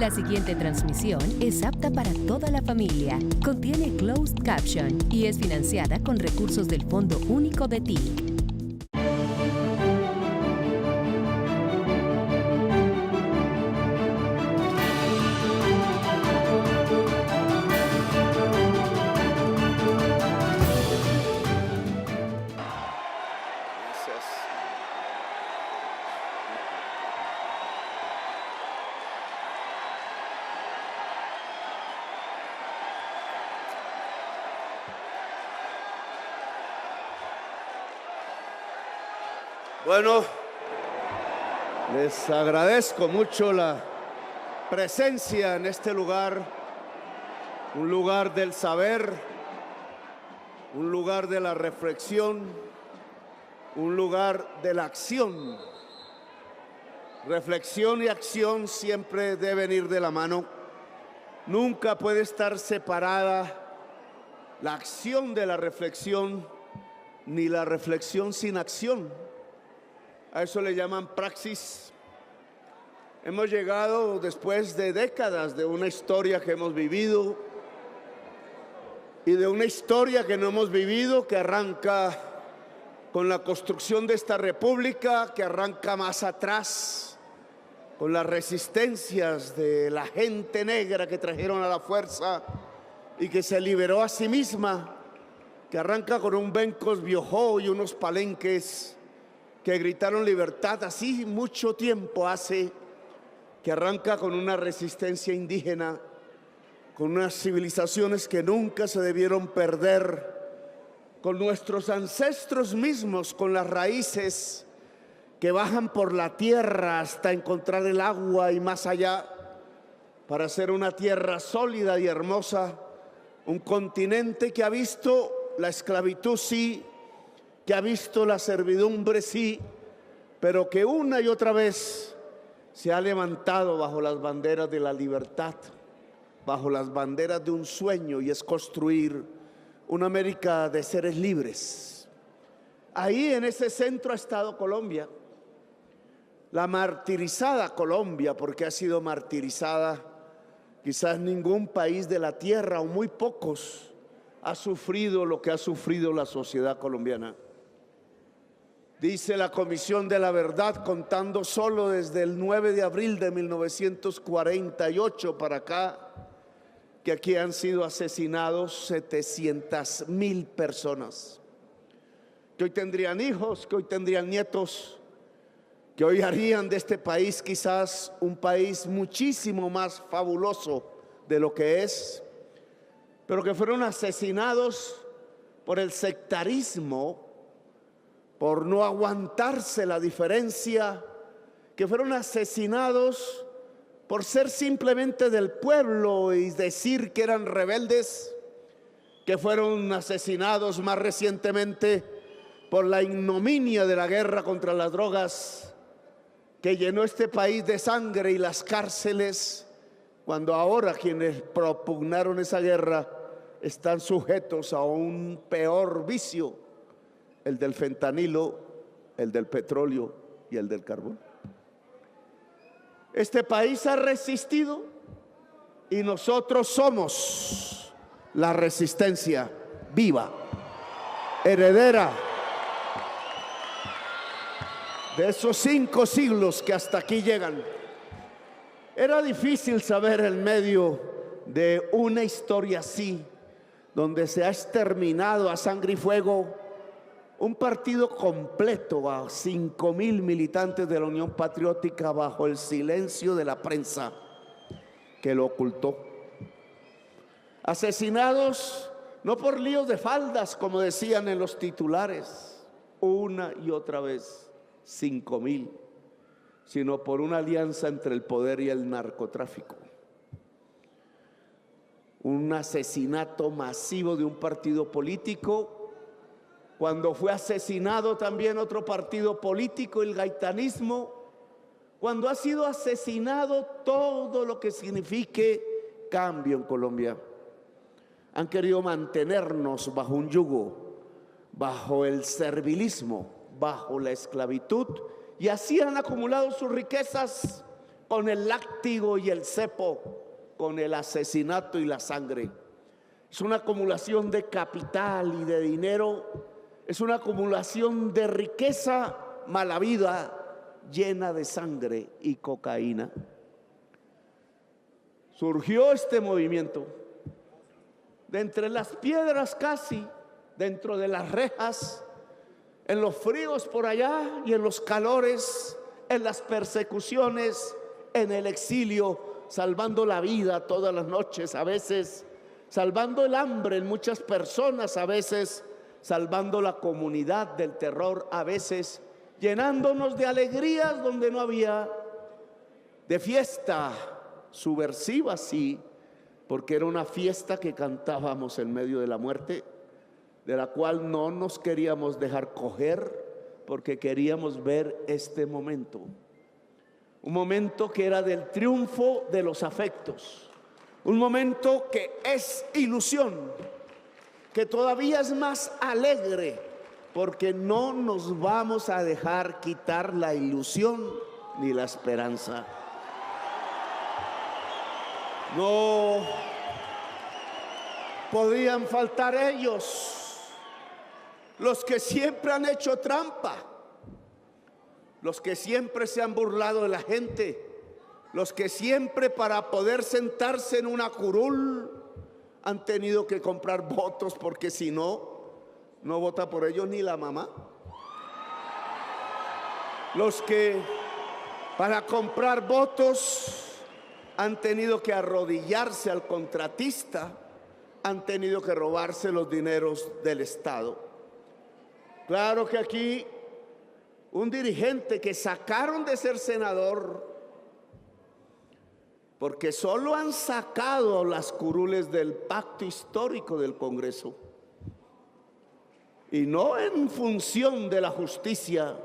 La siguiente transmisión es apta para toda la familia, contiene closed caption y es financiada con recursos del Fondo Único de TIC. Bueno, les agradezco mucho la presencia en este lugar, un lugar del saber, un lugar de la reflexión, un lugar de la acción. Reflexión y acción siempre deben ir de la mano. Nunca puede estar separada la acción de la reflexión, ni la reflexión sin acción. A eso le llaman praxis. Hemos llegado después de décadas de una historia que hemos vivido y de una historia que no hemos vivido, que arranca con la construcción de esta república, que arranca más atrás con las resistencias de la gente negra que trajeron a la fuerza y que se liberó a sí misma, que arranca con un Bencos Biojó y unos palenques que gritaron libertad así mucho tiempo hace, que arranca con una resistencia indígena, con unas civilizaciones que nunca se debieron perder, con nuestros ancestros mismos, con las raíces que bajan por la tierra hasta encontrar el agua y más allá, para hacer una tierra sólida y hermosa, un continente que ha visto la esclavitud sí, que ha visto la servidumbre sí, pero que una y otra vez se ha levantado bajo las banderas de la libertad, bajo las banderas de un sueño, y es construir una América de seres libres. Ahí en ese centro ha estado Colombia, la martirizada Colombia, porque ha sido martirizada. Quizás ningún país de la tierra, o muy pocos, ha sufrido lo que ha sufrido la sociedad colombiana. Dice la Comisión de la Verdad, contando solo desde el 9 de abril de 1948 para acá, que aquí han sido asesinados 700.000 personas, que hoy tendrían hijos, que hoy tendrían nietos, que hoy harían de este país quizás un país muchísimo más fabuloso de lo que es, pero que fueron asesinados por el sectarismo, por no aguantarse la diferencia, que fueron asesinados por ser simplemente del pueblo y decir que eran rebeldes, que fueron asesinados más recientemente por la ignominia de la guerra contra las drogas, que llenó este país de sangre y las cárceles, cuando ahora quienes propugnaron esa guerra están sujetos a un peor vicio, el del fentanilo, el del petróleo y el del carbón. Este país ha resistido y nosotros somos la resistencia viva, heredera de esos 5 siglos que hasta aquí llegan. Era difícil saber en medio de una historia así, donde se ha exterminado a sangre y fuego un partido completo, a 5.000 militantes de la Unión Patriótica, bajo el silencio de la prensa que lo ocultó. Asesinados no por líos de faldas, como decían en los titulares, una y otra vez, 5.000, sino por una alianza entre el poder y el narcotráfico. Un asesinato masivo de un partido político, cuando fue asesinado también otro partido político, el gaitanismo, cuando ha sido asesinado todo lo que signifique cambio en Colombia. Han querido mantenernos bajo un yugo, bajo el servilismo, bajo la esclavitud, y así han acumulado sus riquezas con el látigo y el cepo, con el asesinato y la sangre. Es una acumulación de capital y de dinero, es una acumulación de riqueza mala vida, llena de sangre y cocaína. Surgió este movimiento de entre las piedras casi, dentro de las rejas, en los fríos por allá y en los calores, en las persecuciones, en el exilio, salvando la vida todas las noches, a veces salvando el hambre en muchas personas, a veces salvando la comunidad del terror, a veces llenándonos de alegrías donde no había, de fiesta subversiva, sí, porque era una fiesta que cantábamos en medio de la muerte, de la cual no nos queríamos dejar coger, porque queríamos ver este momento, un momento que era del triunfo de los afectos, un momento que es ilusión, que todavía es más alegre, porque no nos vamos a dejar quitar la ilusión ni la esperanza. No podían faltar ellos, los que siempre han hecho trampa, los que siempre se han burlado de la gente, los que siempre para poder sentarse en una curul han tenido que comprar votos, porque si no, no vota por ellos ni la mamá. Los que para comprar votos han tenido que arrodillarse al contratista, han tenido que robarse los dineros del Estado. Claro que aquí un dirigente que sacaron de ser senador, porque solo han sacado las curules del pacto histórico del Congreso, y no en función de la justicia,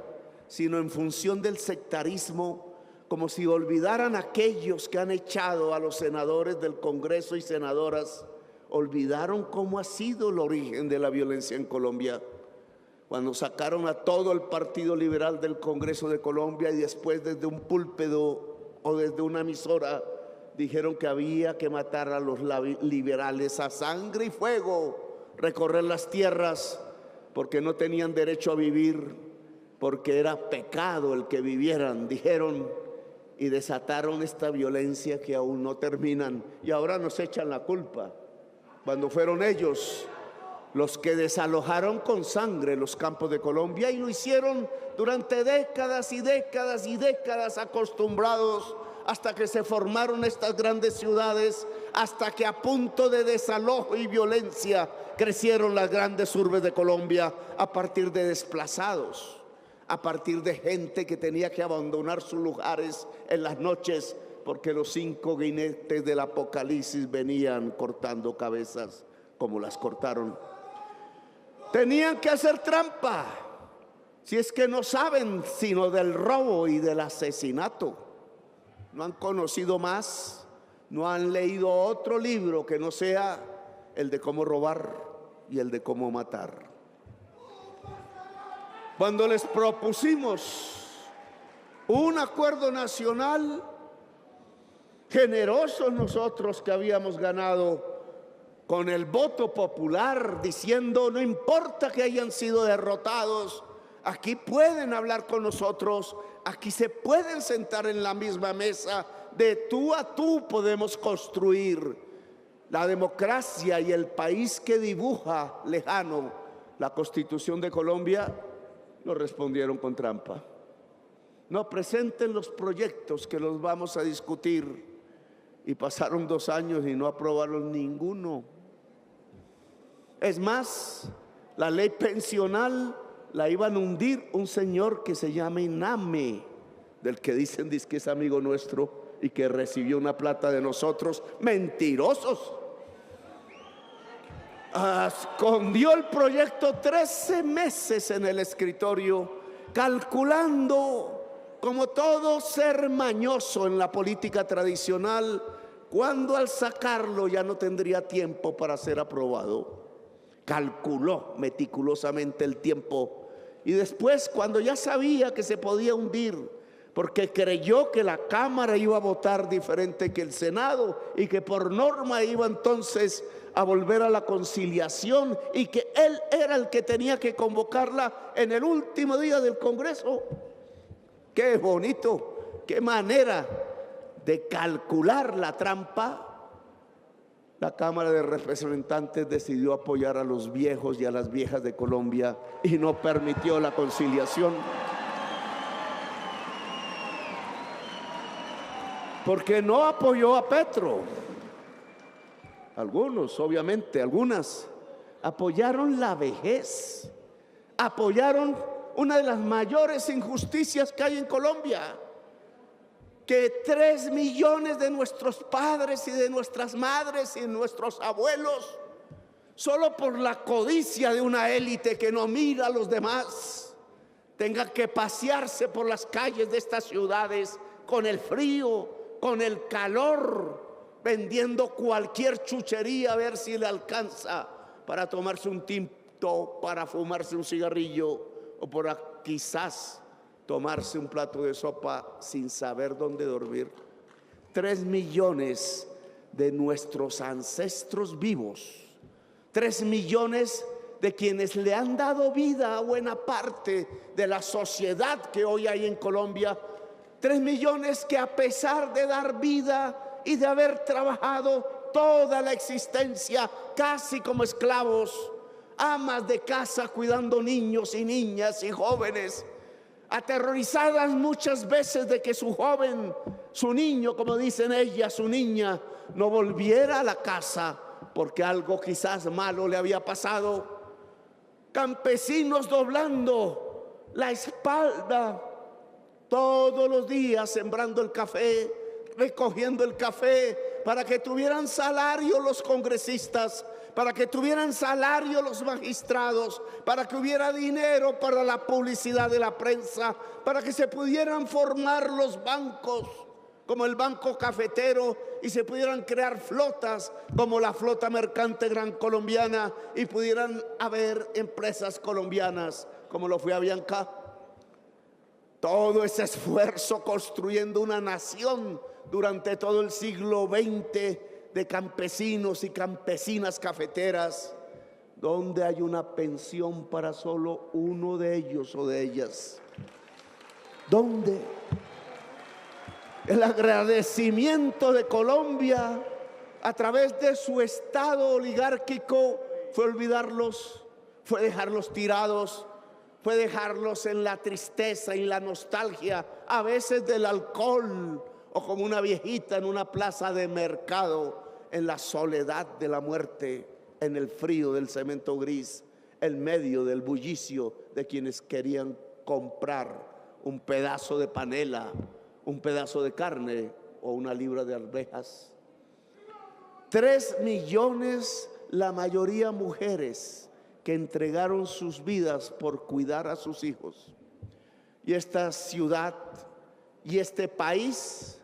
sino en función del sectarismo, como si olvidaran aquellos que han echado a los senadores del Congreso y senadoras, olvidaron cómo ha sido el origen de la violencia en Colombia, cuando sacaron a todo el Partido Liberal del Congreso de Colombia y después desde un púlpito o desde una emisora dijeron que había que matar a los liberales a sangre y fuego, recorrer las tierras, porque no tenían derecho a vivir, porque era pecado el que vivieran, dijeron, y desataron esta violencia que aún no terminan, y ahora nos echan la culpa, cuando fueron ellos los que desalojaron con sangre los campos de Colombia, y lo hicieron durante décadas y décadas y décadas, acostumbrados, hasta que se formaron estas grandes ciudades, hasta que a punto de desalojo y violencia crecieron las grandes urbes de Colombia, a partir de desplazados, a partir de gente que tenía que abandonar sus lugares en las noches, porque los 5 jinetes del Apocalipsis venían cortando cabezas como las cortaron. Tenían que hacer trampa, si es que no saben sino del robo y del asesinato. No han conocido más, no han leído otro libro que no sea el de cómo robar y el de cómo matar. Cuando les propusimos un acuerdo nacional, generosos nosotros que habíamos ganado con el voto popular, diciendo no importa que hayan sido derrotados, aquí pueden hablar con nosotros, aquí se pueden sentar en la misma mesa, de tú a tú podemos construir la democracia y el país que dibuja lejano la Constitución de Colombia. Nos respondieron con trampa. No presenten los proyectos que los vamos a discutir, y pasaron 2 años y no aprobaron ninguno. Es más, la ley pensional la iban a hundir un señor que se llama Iname, del que dicen que es amigo nuestro y que recibió una plata de nosotros. Mentirosos. Escondió el proyecto 13 meses en el escritorio, calculando, como todo ser mañoso en la política tradicional, cuando al sacarlo ya no tendría tiempo para ser aprobado. Calculó meticulosamente el tiempo, y después, cuando ya sabía que se podía hundir, porque creyó que la Cámara iba a votar diferente que el Senado y que por norma iba entonces a volver a la conciliación y que él era el que tenía que convocarla en el último día del Congreso. Qué bonito, qué manera de calcular la trampa. La Cámara de Representantes decidió apoyar a los viejos y a las viejas de Colombia y no permitió la conciliación. Porque no apoyó a Petro. Algunos, obviamente, algunas apoyaron la vejez, apoyaron una de las mayores injusticias que hay en Colombia, que 3 millones de nuestros padres y de nuestras madres y de nuestros abuelos, solo por la codicia de una élite que no mira a los demás, tengan que pasearse por las calles de estas ciudades con el frío, con el calor, vendiendo cualquier chuchería a ver si le alcanza para tomarse un tinto, para fumarse un cigarrillo o para quizás tomarse un plato de sopa sin saber dónde dormir. 3 millones de nuestros ancestros vivos, 3 millones de quienes le han dado vida a buena parte de la sociedad que hoy hay en Colombia, 3 millones que a pesar de dar vida y de haber trabajado toda la existencia casi como esclavos, amas de casa cuidando niños y niñas y jóvenes, aterrorizadas muchas veces de que su joven, su niño, como dicen ellas, su niña, no volviera a la casa porque algo quizás malo le había pasado. Campesinos doblando la espalda todos los días, sembrando el café, recogiendo el café, para que tuvieran salario los congresistas, para que tuvieran salario los magistrados, para que hubiera dinero para la publicidad de la prensa, para que se pudieran formar los bancos como el Banco Cafetero y se pudieran crear flotas como la Flota Mercante Gran Colombiana y pudieran haber empresas colombianas como lo fue Avianca. Todo ese esfuerzo construyendo una nación durante todo el siglo XX de campesinos y campesinas cafeteras, donde hay una pensión para solo uno de ellos o de ellas. ¿Dónde? El agradecimiento de Colombia a través de su Estado oligárquico fue olvidarlos, fue dejarlos tirados, fue dejarlos en la tristeza y la nostalgia, a veces del alcohol, o como una viejita en una plaza de mercado, en la soledad de la muerte, en el frío del cemento gris, en medio del bullicio de quienes querían comprar un pedazo de panela, un pedazo de carne o una libra de arvejas. 3 millones, la mayoría mujeres, que entregaron sus vidas por cuidar a sus hijos. Y esta ciudad y este país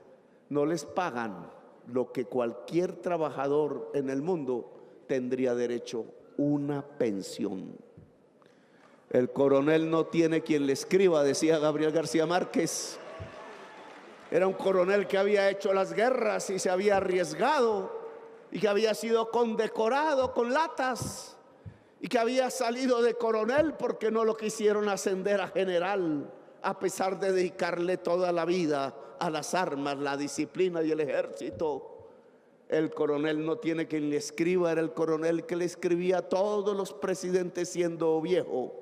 no les pagan lo que cualquier trabajador en el mundo tendría derecho: una pensión. El coronel no tiene quien le escriba, decía Gabriel García Márquez. Era un coronel que había hecho las guerras y se había arriesgado y que había sido condecorado con latas y que había salido de coronel porque no lo quisieron ascender a general, a pesar de dedicarle toda la vida a las armas, la disciplina y el ejército. El coronel no tiene quien le escriba, era el coronel que le escribía a todos los presidentes siendo viejo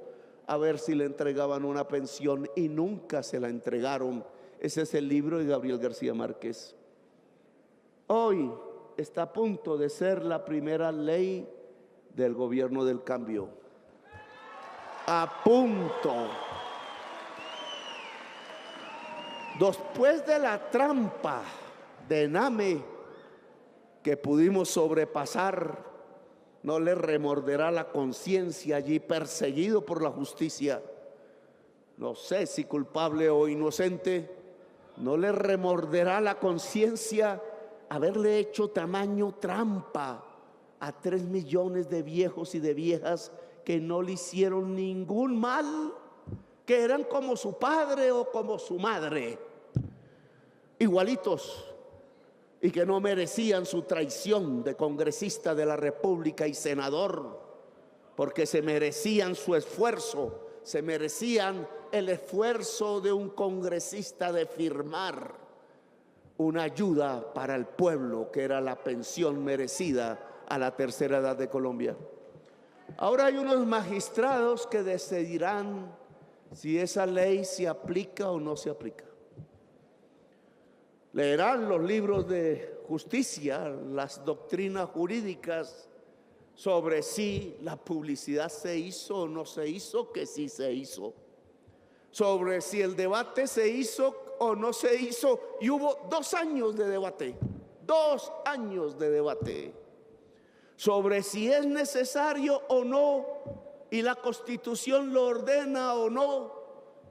a ver si le entregaban una pensión y nunca se la entregaron. Ese es el libro de Gabriel García Márquez. Hoy está a punto de ser la primera ley del gobierno del cambio. A punto. Después de la trampa de Name que pudimos sobrepasar, no le remorderá la conciencia allí perseguido por la justicia. No sé si culpable o inocente, no le remorderá la conciencia haberle hecho tamaño trampa a 3 millones de viejos y de viejas que no le hicieron ningún mal, que eran como su padre o como su madre, igualitos, y que no merecían su traición de congresista de la República y senador, porque se merecían su esfuerzo, se merecían el esfuerzo de un congresista de firmar una ayuda para el pueblo, que era la pensión merecida a la tercera edad de Colombia. Ahora hay unos magistrados que decidirán si esa ley se aplica o no se aplica. Leerán los libros de justicia, las doctrinas jurídicas sobre si la publicidad se hizo o no se hizo, que sí se hizo. Sobre si el debate se hizo o no se hizo, y hubo 2 años de debate, 2 años de debate. Sobre si es necesario o no, y la Constitución lo ordena o no.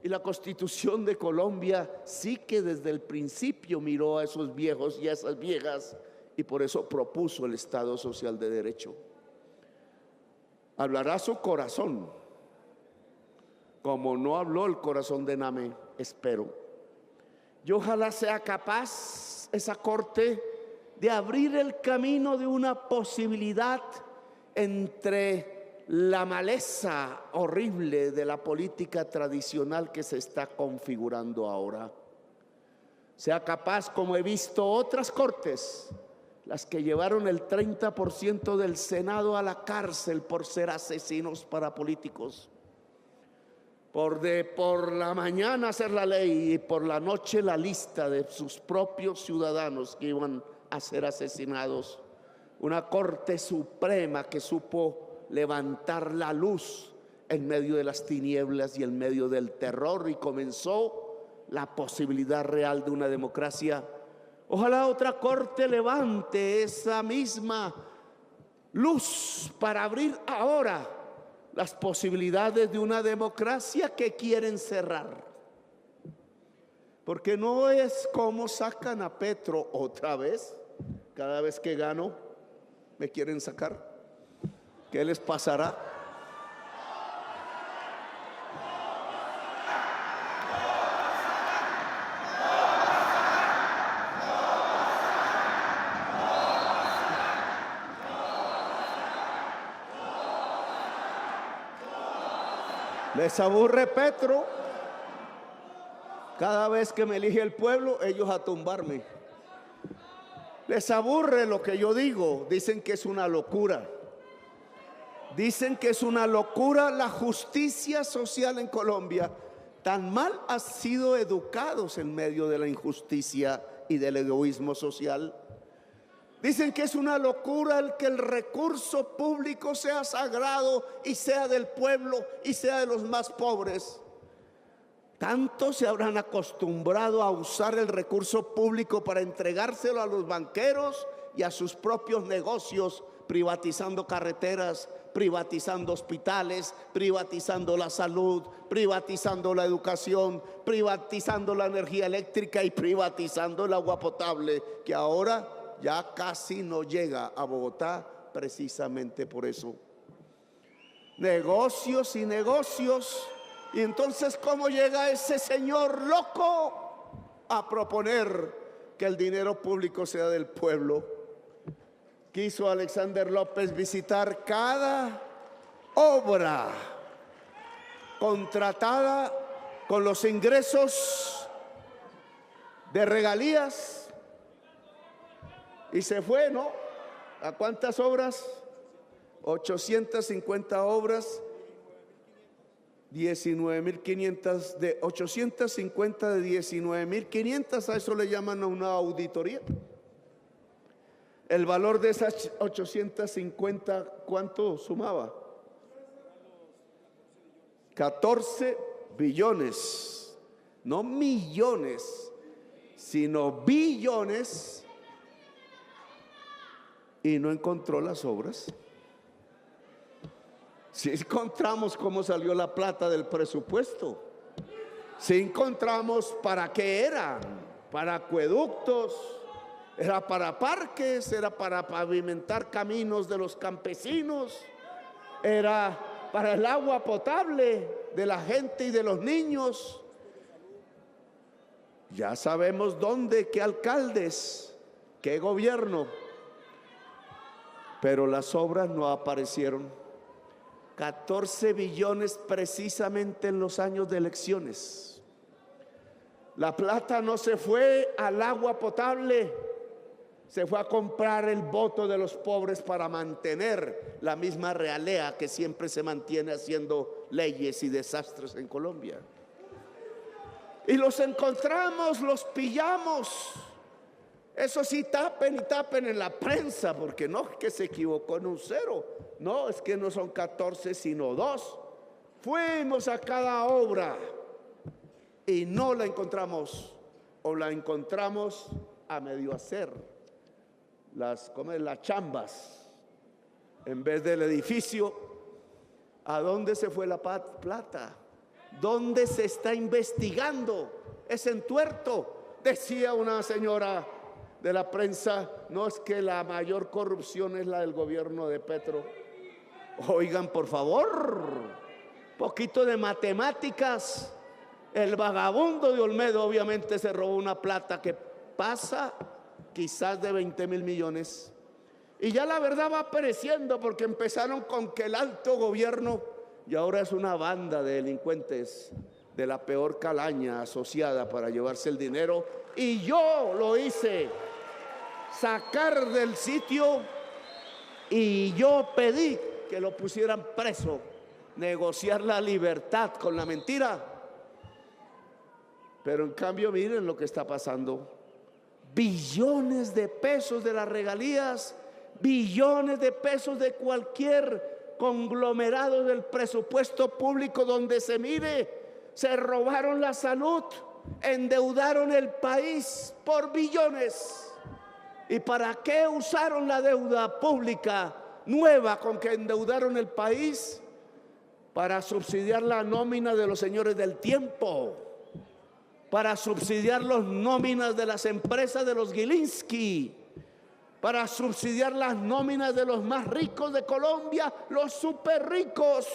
Y la Constitución de Colombia sí que desde el principio miró a esos viejos y a esas viejas, y por eso propuso el Estado Social de Derecho. Hablará su corazón, como no habló el corazón de Name, espero. Y ojalá sea capaz esa corte de abrir el camino de una posibilidad entre la maleza horrible de la política tradicional que se está configurando ahora. Sea capaz, como he visto otras cortes, las que llevaron el 30% del Senado a la cárcel por ser asesinos parapolíticos, por la mañana hacer la ley y por la noche la lista de sus propios ciudadanos que iban a ser asesinados. Una Corte Suprema que supo levantar la luz en medio de las tinieblas y en medio del terror, y comenzó la posibilidad real de una democracia. Ojalá otra corte levante esa misma luz para abrir ahora las posibilidades de una democracia que quieren cerrar. Porque no es como sacan a Petro otra vez. Cada vez que gano me quieren sacar. ¿Qué les pasará? Les aburre Petro. Cada vez que me elige el pueblo, ellos a tumbarme. Les aburre lo que yo digo. Dicen que es una locura. Dicen que es una locura la justicia social en Colombia. Tan mal han sido educados en medio de la injusticia y del egoísmo social. Dicen que es una locura el que el recurso público sea sagrado y sea del pueblo y sea de los más pobres. Tanto se habrán acostumbrado a usar el recurso público para entregárselo a los banqueros y a sus propios negocios, privatizando carreteras, privatizando hospitales, privatizando la salud, privatizando la educación, privatizando la energía eléctrica y privatizando el agua potable, que ahora ya casi no llega a Bogotá precisamente por eso. Negocios y negocios. Y entonces, ¿cómo llega ese señor loco a proponer que el dinero público sea del pueblo? Quiso Alexander López visitar cada obra contratada con los ingresos de regalías y se fue, ¿no? ¿A cuántas obras? 850 obras, 19.500, de 850 de 19.500, a eso le llaman a una auditoría. El valor de esas 850, ¿cuánto sumaba? 14 billones, no millones, sino billones, y no encontró las obras. Si encontramos cómo salió la plata del presupuesto, si encontramos para qué eran, para acueductos, era para parques, era para pavimentar caminos de los campesinos, era para el agua potable de la gente y de los niños. Ya sabemos dónde, qué alcaldes, qué gobierno, pero las obras no aparecieron. 14 billones precisamente en los años de elecciones. La plata no se fue al agua potable, se fue a comprar el voto de los pobres para mantener la misma realea que siempre se mantiene haciendo leyes y desastres en Colombia. Y los encontramos, los pillamos. Eso sí, tapen y tapen en la prensa, porque no es que se equivocó en un cero, no, es que no son 14 sino 2. Fuimos a cada obra y no la encontramos, o la encontramos a medio hacer, las chambas, en vez del edificio. ¿A dónde se fue la plata? ¿Dónde se está investigando ese entuerto? Decía una señora de la prensa, no, es que la mayor corrupción es la del gobierno de Petro. Oigan, por favor, poquito de matemáticas. El vagabundo de Olmedo obviamente se robó una plata que pasa quizás de 20.000 millones. Y ya la verdad va apareciendo, porque empezaron con que el alto gobierno, y ahora es una banda de delincuentes de la peor calaña asociada para llevarse el dinero. Y yo lo hice sacar del sitio, y yo pedí que lo pusieran preso, negociar la libertad con la mentira. Pero en cambio miren lo que está pasando: billones de pesos de las regalías, billones de pesos de cualquier conglomerado del presupuesto público donde se mire. Se robaron la salud, endeudaron el país por billones. ¿Y para qué usaron la deuda pública nueva con que endeudaron el país? Para subsidiar la nómina de los señores del tiempo, para subsidiar las nóminas de las empresas de los Gilinski, para subsidiar las nóminas de los más ricos de Colombia, los súper ricos.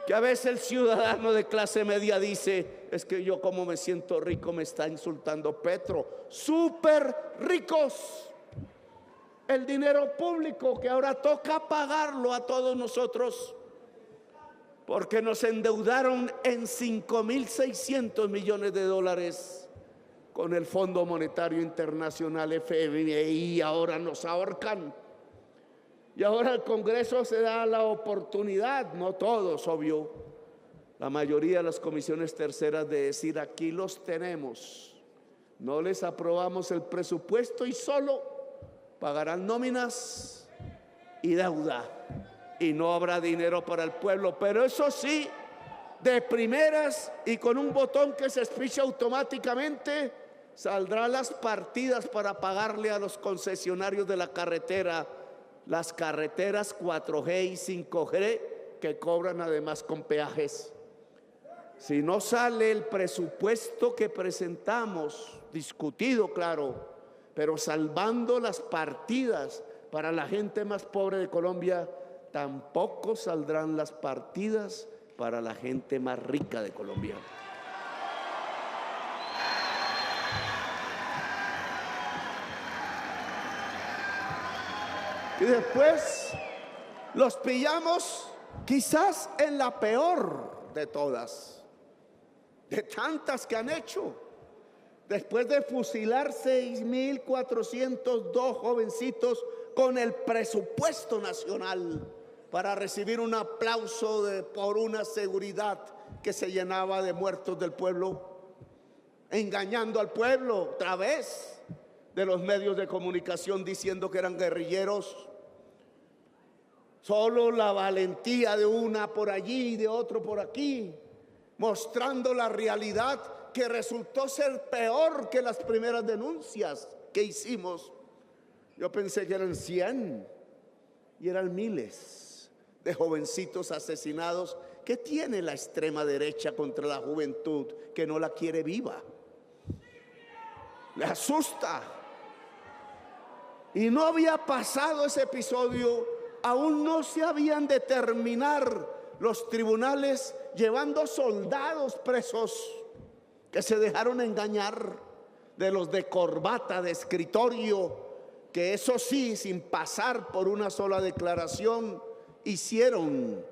Que a veces el ciudadano de clase media dice, es que yo como me siento rico, me está insultando Petro. Súper ricos. El dinero público que ahora toca pagarlo a todos nosotros, porque nos endeudaron en 5.600 millones de dólares con el Fondo Monetario Internacional, FMI. Ahora nos ahorcan. Y ahora el Congreso se da la oportunidad, no todos, obvio, la mayoría de las comisiones terceras, de decir: aquí los tenemos, no les aprobamos el presupuesto y solo pagarán nóminas y deuda, y no habrá dinero para el pueblo. Pero eso sí, de primeras y con un botón que se espicha automáticamente, saldrán las partidas para pagarle a los concesionarios de la carretera, las carreteras 4G y 5G, que cobran además con peajes. Si no sale el presupuesto que presentamos, discutido, claro, pero salvando las partidas para la gente más pobre de Colombia, tampoco saldrán las partidas para la gente más rica de Colombia. Y después los pillamos quizás en la peor de todas, de tantas que han hecho. Después de fusilar 6.402 jovencitos con el presupuesto nacional para recibir un aplauso por una seguridad que se llenaba de muertos del pueblo, engañando al pueblo otra vez de los medios de comunicación diciendo que eran guerrilleros. Solo la valentía de una por allí y de otro por aquí, mostrando la realidad que resultó ser peor que las primeras denuncias que hicimos. Yo pensé que eran 100 y eran miles de jovencitos asesinados. ¿Qué tiene la extrema derecha contra la juventud que no la quiere viva? Le asusta. Y no había pasado ese episodio. Aún no se habían de terminar los tribunales llevando soldados presos que se dejaron engañar, de los de corbata, de escritorio, que eso sí, sin pasar por una sola declaración, hicieron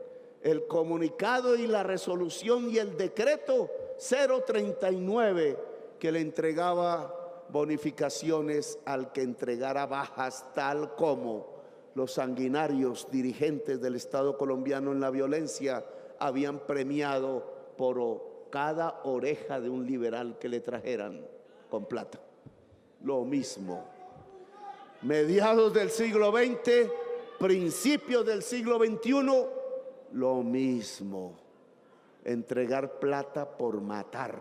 el comunicado y la resolución y el decreto 039 que le entregaba bonificaciones al que entregara bajas, tal como los sanguinarios dirigentes del Estado colombiano en la violencia habían premiado por cada oreja de un liberal que le trajeran con plata. Lo mismo. Mediados del siglo XX, principios del siglo XXI, lo mismo. Entregar plata por matar.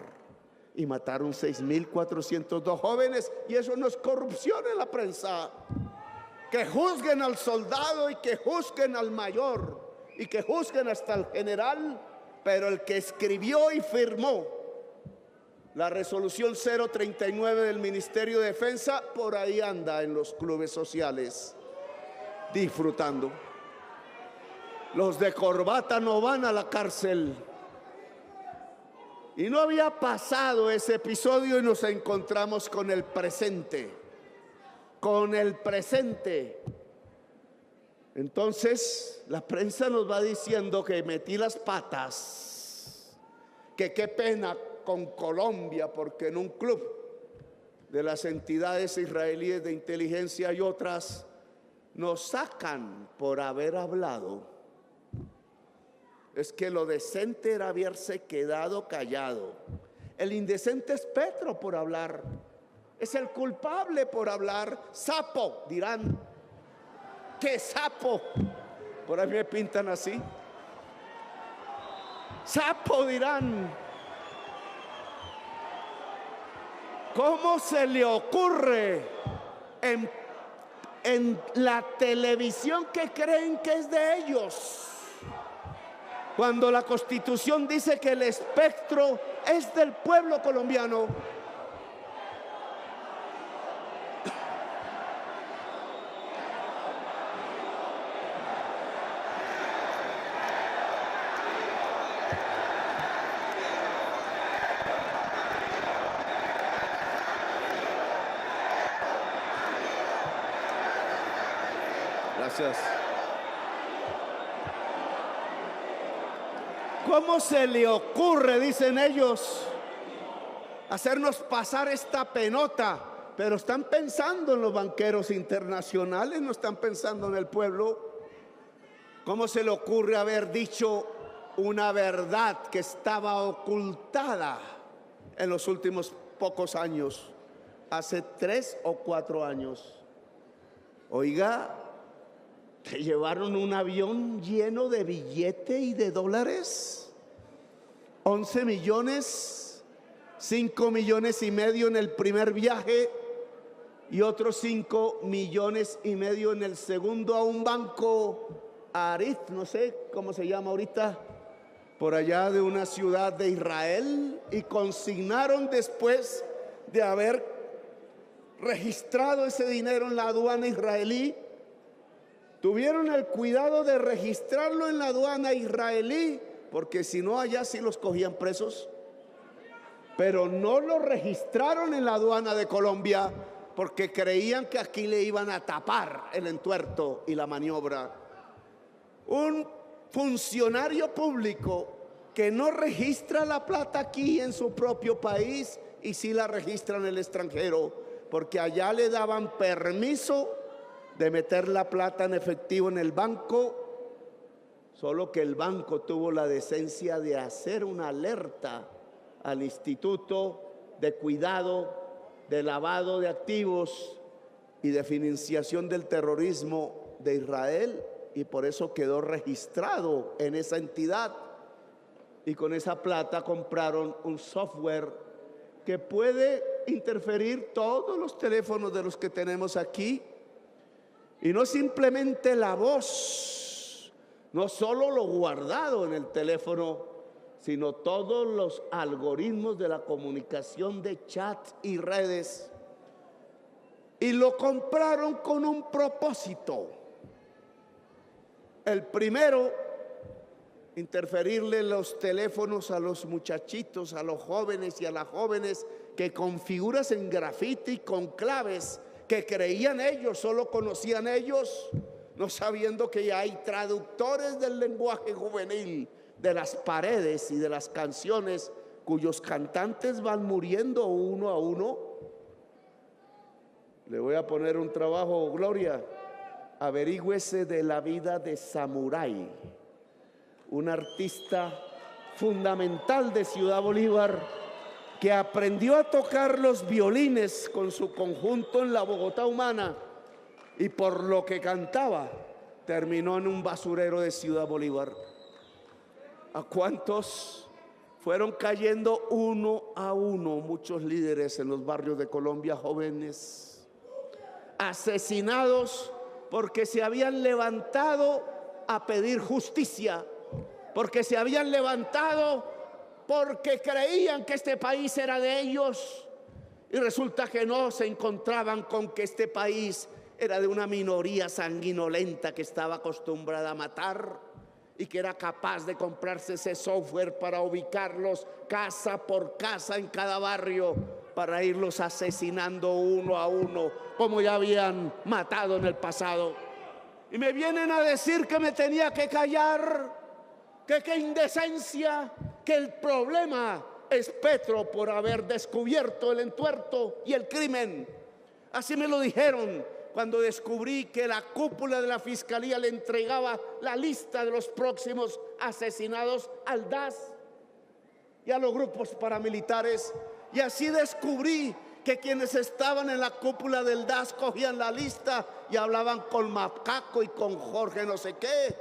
Y mataron 6.402 jóvenes, y eso no es corrupción en la prensa. Que juzguen al soldado y que juzguen al mayor y que juzguen hasta el general, pero el que escribió y firmó la resolución 039 del Ministerio de Defensa, por ahí anda en los clubes sociales disfrutando. Los de corbata no van a la cárcel. Y no había pasado ese episodio y nos encontramos con el presente. Con el presente. Entonces la prensa nos va diciendo que metí las patas, que qué pena con Colombia, porque en un club de las entidades israelíes de inteligencia y otras nos sacan por haber hablado. Es que lo decente era haberse quedado callado. El indecente es Petro por hablar. Es el culpable por hablar. Sapo, dirán. ¿Qué sapo? Por ahí me pintan así. Sapo, dirán. ¿Cómo se le ocurre en la televisión que creen que es de ellos, cuando la Constitución dice que el espectro es del pueblo colombiano? Gracias. ¿Cómo se le ocurre, dicen ellos, hacernos pasar esta penota? Pero están pensando en los banqueros internacionales, no están pensando en el pueblo. ¿Cómo se le ocurre haber dicho una verdad que estaba ocultada en los últimos pocos años? Hace 3 o 4 años. Oiga, ¿te llevaron un avión lleno de billete y de dólares? 11 millones, 5 millones y medio en el primer viaje y otros 5 millones y medio en el segundo, a un banco Arit, no sé cómo se llama ahorita, por allá de una ciudad de Israel, y consignaron, después de haber registrado ese dinero en la aduana israelí, tuvieron el cuidado de registrarlo en la aduana israelí, porque si no allá sí los cogían presos, pero no lo registraron en la aduana de Colombia porque creían que aquí le iban a tapar el entuerto y la maniobra. Un funcionario público que no registra la plata aquí en su propio país y sí la registra en el extranjero, porque allá le daban permiso de meter la plata en efectivo en el banco, solo que el banco tuvo la decencia de hacer una alerta al Instituto de Cuidado, de Lavado de Activos y de Financiación del Terrorismo de Israel, y por eso quedó registrado en esa entidad. Y con esa plata compraron un software que puede interferir todos los teléfonos de los que tenemos aquí. Y no simplemente la voz, no solo lo guardado en el teléfono, sino todos los algoritmos de la comunicación de chat y redes. Y lo compraron con un propósito. El primero, interferirle los teléfonos a los muchachitos, a los jóvenes y a las jóvenes que con figuras en grafiti, con claves que creían ellos, solo conocían ellos, no sabiendo que ya hay traductores del lenguaje juvenil, de las paredes y de las canciones, cuyos cantantes van muriendo uno a uno. Le voy a poner un trabajo, Gloria. Averígüese de la vida de Samurai, un artista fundamental de Ciudad Bolívar, que aprendió a tocar los violines con su conjunto en la Bogotá humana, y por lo que cantaba terminó en un basurero de Ciudad Bolívar. ¿A cuántos fueron cayendo uno a uno muchos líderes en los barrios de Colombia, jóvenes, asesinados porque se habían levantado a pedir justicia, porque se habían levantado porque creían que este país era de ellos, y resulta que no, se encontraban con que este país era de una minoría sanguinolenta que estaba acostumbrada a matar y que era capaz de comprarse ese software para ubicarlos casa por casa en cada barrio, para irlos asesinando uno a uno, como ya habían matado en el pasado. Y me vienen a decir que me tenía que callar, que qué indecencia, que el problema es Petro por haber descubierto el entuerto y el crimen. Así me lo dijeron cuando descubrí que la cúpula de la Fiscalía le entregaba la lista de los próximos asesinados al DAS y a los grupos paramilitares. Y así descubrí que quienes estaban en la cúpula del DAS cogían la lista y hablaban con Macaco y con Jorge no sé qué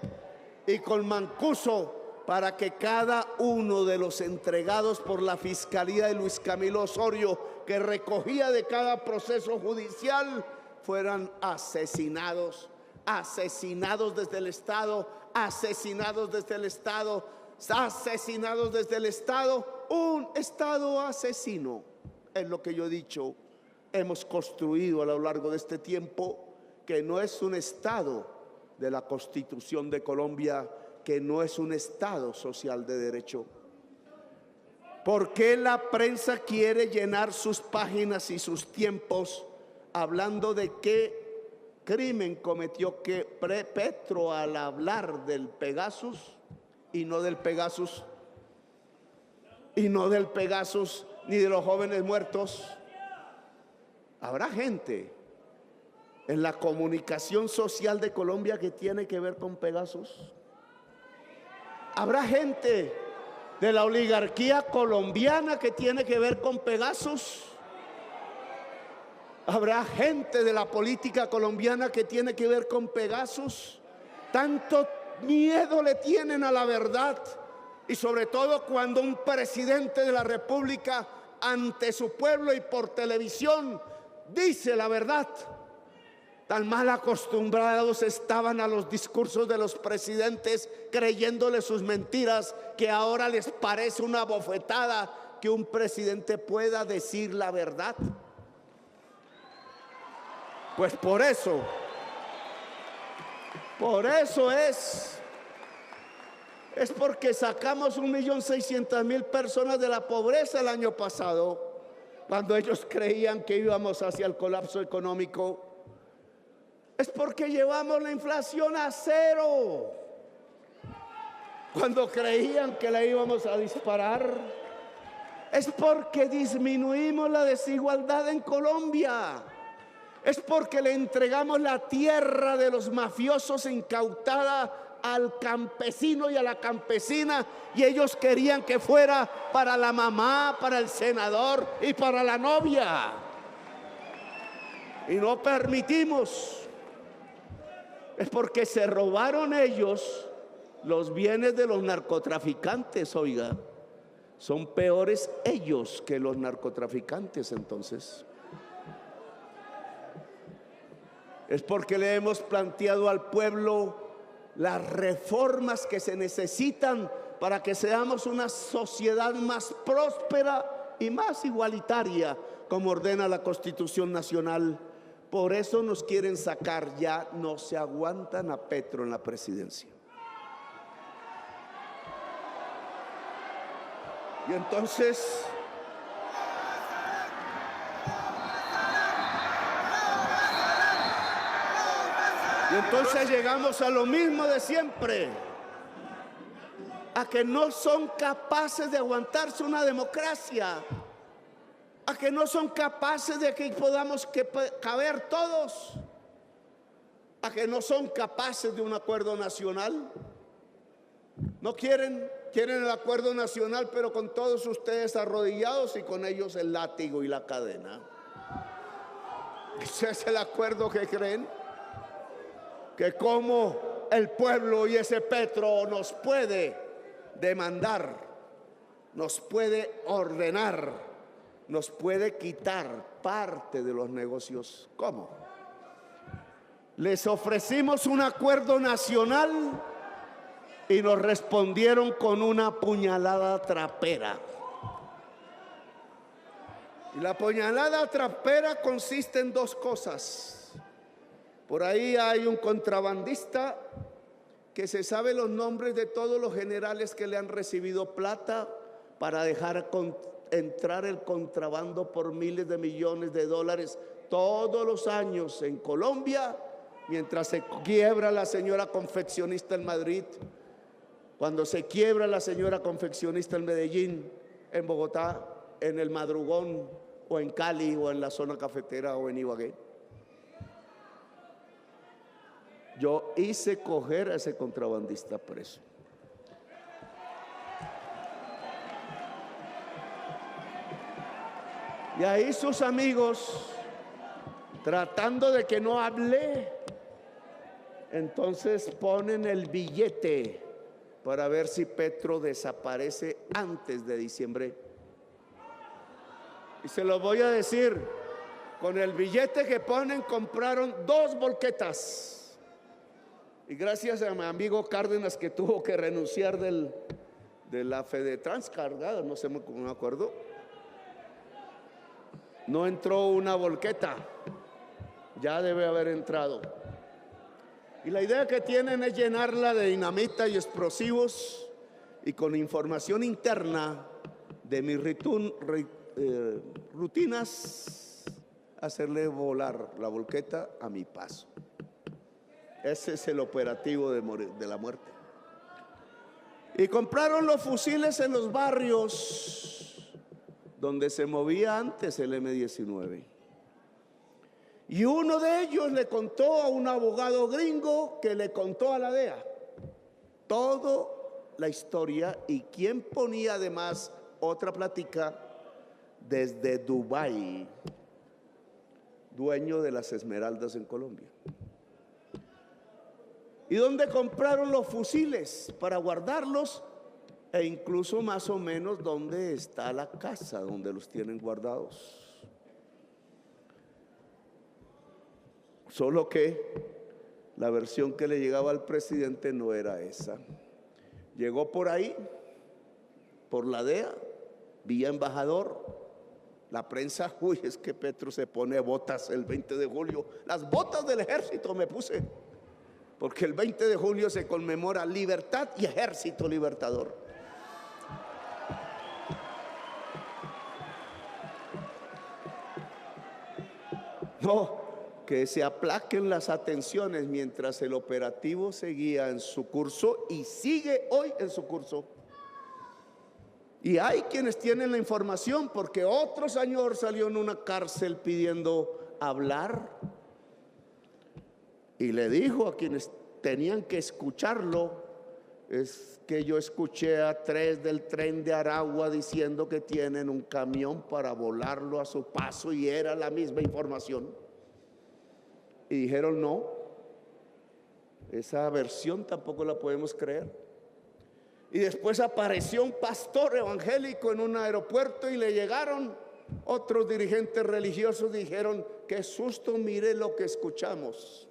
y con Mancuso, para que cada uno de los entregados por la Fiscalía de Luis Camilo Osorio, que recogía de cada proceso judicial, fueran asesinados, asesinados desde el Estado, asesinados desde el Estado, asesinados desde el Estado. Un Estado asesino, es lo que yo he dicho. Hemos construido a lo largo de este tiempo, que no es un Estado de la Constitución de Colombia, que no es un Estado social de derecho. ¿Por qué la prensa quiere llenar sus páginas y sus tiempos hablando de qué crimen cometió Petro al hablar del Pegasus y no del Pegasus? Y no del Pegasus ni de los jóvenes muertos. Habrá gente en la comunicación social de Colombia que tiene que ver con Pegasus. Habrá gente de la oligarquía colombiana que tiene que ver con Pegasus. Habrá gente de la política colombiana que tiene que ver con Pegasus. Tanto miedo le tienen a la verdad, y sobre todo cuando un presidente de la República ante su pueblo y por televisión dice la verdad. Tan mal acostumbrados estaban a los discursos de los presidentes, creyéndole sus mentiras, que ahora les parece una bofetada que un presidente pueda decir la verdad. Pues por eso es porque sacamos 1.600.000 personas de la pobreza el año pasado, cuando ellos creían que íbamos hacia el colapso económico. Es porque llevamos la inflación a cero, cuando creían que la íbamos a disparar. Es porque disminuimos la desigualdad en Colombia. Es porque le entregamos la tierra de los mafiosos incautada al campesino y a la campesina, y ellos querían que fuera para la mamá, para el senador y para la novia. Y no permitimos. Es porque se robaron ellos los bienes de los narcotraficantes, oiga. Son peores ellos que los narcotraficantes, entonces. Es porque le hemos planteado al pueblo las reformas que se necesitan para que seamos una sociedad más próspera y más igualitaria, como ordena la Constitución Nacional. Por eso nos quieren sacar, ya no se aguantan a Petro en la presidencia. Y entonces llegamos a lo mismo de siempre, a que no son capaces de aguantarse una democracia, a que no son capaces de que podamos caber todos, a que no son capaces de un acuerdo nacional. No quieren el acuerdo nacional, pero con todos ustedes arrodillados y con ellos el látigo y la cadena. ¿Ese es el acuerdo que creen? Que como el pueblo y ese Petro nos puede demandar, nos puede ordenar, nos puede quitar parte de los negocios. ¿Cómo? Les ofrecimos un acuerdo nacional y nos respondieron con una puñalada trapera. Y la puñalada trapera consiste en dos cosas. Por ahí hay un contrabandista que se sabe los nombres de todos los generales que le han recibido plata para dejar entrar el contrabando por miles de millones de dólares todos los años en Colombia, mientras se quiebra la señora confeccionista en Madrid, cuando se quiebra la señora confeccionista en Medellín, en Bogotá, en el Madrugón, o en Cali, o en la zona cafetera, o en Ibagué. Yo hice coger a ese contrabandista preso. Y ahí sus amigos, tratando de que no hable, entonces ponen el billete para ver si Petro desaparece antes de diciembre. Y se lo voy a decir, con el billete que ponen compraron 2 volquetas. Y gracias a mi amigo Cárdenas, que tuvo que renunciar de la Fedetrans cargada, no sé, no me acuerdo, no entró una volqueta, ya debe haber entrado. Y la idea que tienen es llenarla de dinamita y explosivos, y con información interna de mis rutinas, hacerle volar la volqueta a mi paso. Ese es el operativo de la muerte. Y compraron los fusiles en los barrios donde se movía antes el M-19. Y uno de ellos le contó a un abogado gringo que le contó a la DEA toda la historia, y quien ponía además otra plática desde Dubái, dueño de las Esmeraldas en Colombia. Y donde compraron los fusiles para guardarlos, e incluso más o menos dónde está la casa donde los tienen guardados. Solo que la versión que le llegaba al presidente no era esa. Llegó por ahí, por la DEA, vía embajador. La prensa, uy, es que Petro se pone botas el 20 de julio. Las botas del ejército me puse, porque el 20 de julio se conmemora libertad y ejército libertador. No, que se aplaquen las atenciones mientras el operativo seguía en su curso y sigue hoy en su curso. Y hay quienes tienen la información, porque otro señor salió en una cárcel pidiendo hablar y le dijo a quienes tenían que escucharlo: es que yo escuché a 3 del tren de Aragua diciendo que tienen un camión para volarlo a su paso, y era la misma información. Y dijeron: no, esa versión tampoco la podemos creer. Y después apareció un pastor evangélico en un aeropuerto y le llegaron otros dirigentes religiosos, dijeron: qué susto, mire lo que escuchamos.